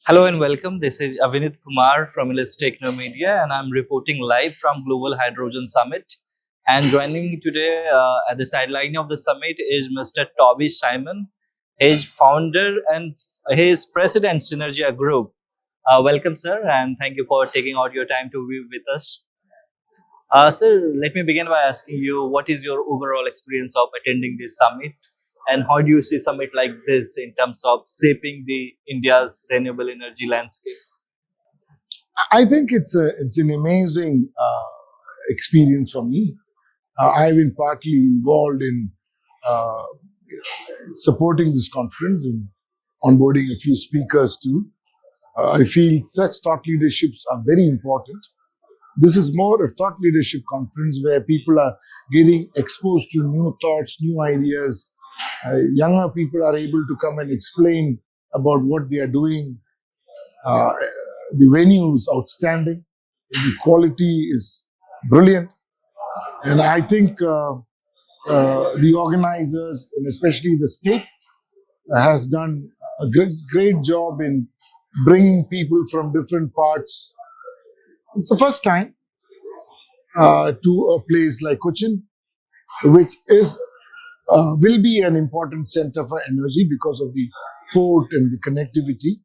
Hello and welcome. This is Abhineet Kumar from Elets Technomedia, and I'm reporting live from Global Hydrogen Summit. And joining me today at the sideline of the summit is Mr. Tobby Simon. He's founder and he is president Synergia Group. Welcome, sir, and thank you for taking out your time to be with us. Sir, let me begin by asking you what is your overall experience of attending this summit, and how do you see summit like this in terms of shaping the India's renewable energy landscape? I think it's an amazing experience for me. I've been partly involved in uh, supporting this conference and onboarding a few speakers too. I feel such thought leaderships are very important. This is more a thought leadership conference where people are getting exposed to new thoughts, new ideas. Younger people are able to come and explain about what they are doing. Uh, the venue is outstanding. The quality is brilliant. And I think the organizers, and especially the state, has done a great job in bringing people from different parts. It's the first time to a place like Kochi, which is will be an important center for energy because of the port and the connectivity.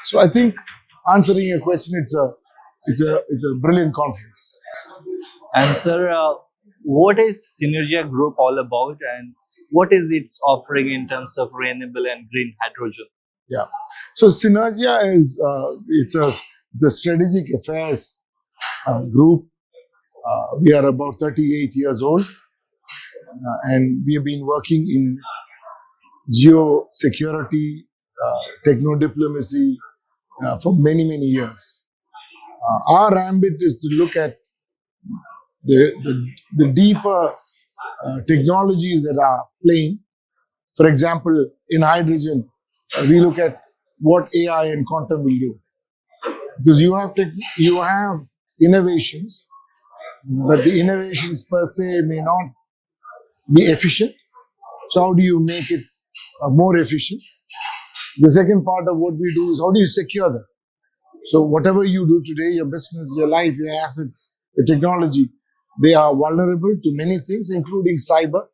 So I think answering your question, it's a brilliant conference. And sir, what is Synergia Group all about, and what is its offering in terms of renewable and green hydrogen? Yeah. So Synergia is it's a strategic affairs group. We are about 38 years old, and we have been working in geo security, techno-diplomacy for many years. Our ambit is to look at the deeper technologies that are playing. For example, in hydrogen, we look at what AI and quantum will do, because you have innovations, but the innovations per se may not be efficient. So how do you make it more efficient? The second part of what we do is how do you secure them? So whatever you do today, your business, your life, your assets, your technology, they are vulnerable to many things, including cyber,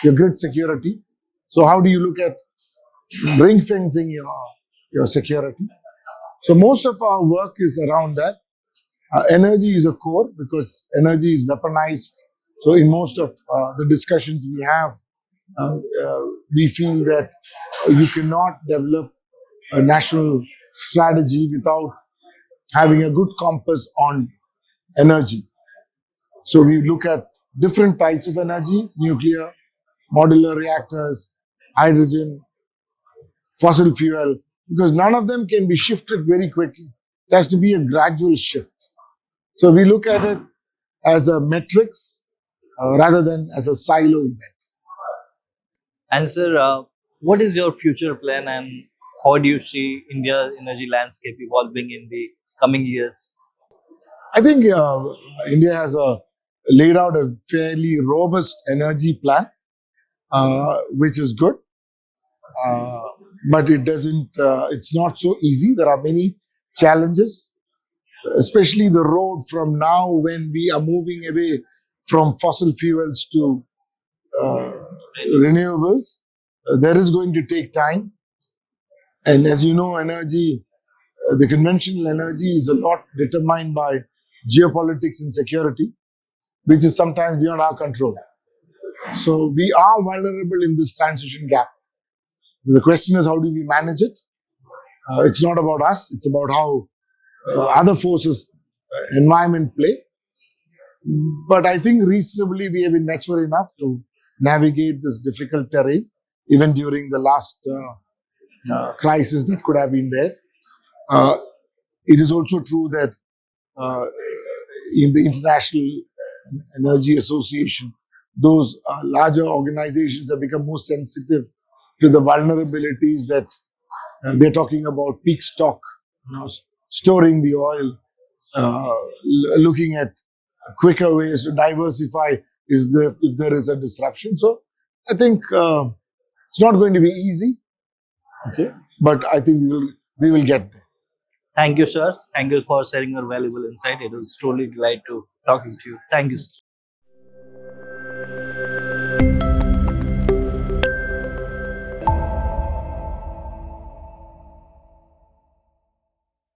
your grid security. So how do you look at ring fencing your security? So most of our work is around that. Energy is a core because energy is weaponized. So in most of the discussions we have, we feel that you cannot develop a national strategy without having a good compass on energy. So we look at different types of energy: nuclear, modular reactors, hydrogen, fossil fuel, because none of them can be shifted very quickly. It has to be a gradual shift. So we look at it as a matrix rather than as a silo event. And sir, what is your future plan, and how do you see India's energy landscape evolving in the coming years? I think India has laid out a fairly robust energy plan, which is good, uh, but it doesn't. It's not so easy. There are many challenges, especially the road from now when we are moving away from fossil fuels to uh, renewables. There is going to take time, and as you know, energy, the conventional energy is a lot determined by geopolitics and security, which is sometimes beyond our control. So we are vulnerable in this transition gap. The question is, how do we manage it? It's not about us. It's about how other forces, environment play. But I think reasonably we have been mature enough to navigate this difficult terrain, even during the last crisis that could have been there. Uh, it is also true that uh, in the International Energy Association, those larger organizations have become more sensitive to the vulnerabilities that they're talking about peak stock, storing the oil, looking at quicker ways to diversify if there is a disruption. So I think it's not going to be easy, okay, but I think we will get there. Thank you, sir. Thank you for sharing your valuable insight. It was truly delight to talking to you. Thank you, sir.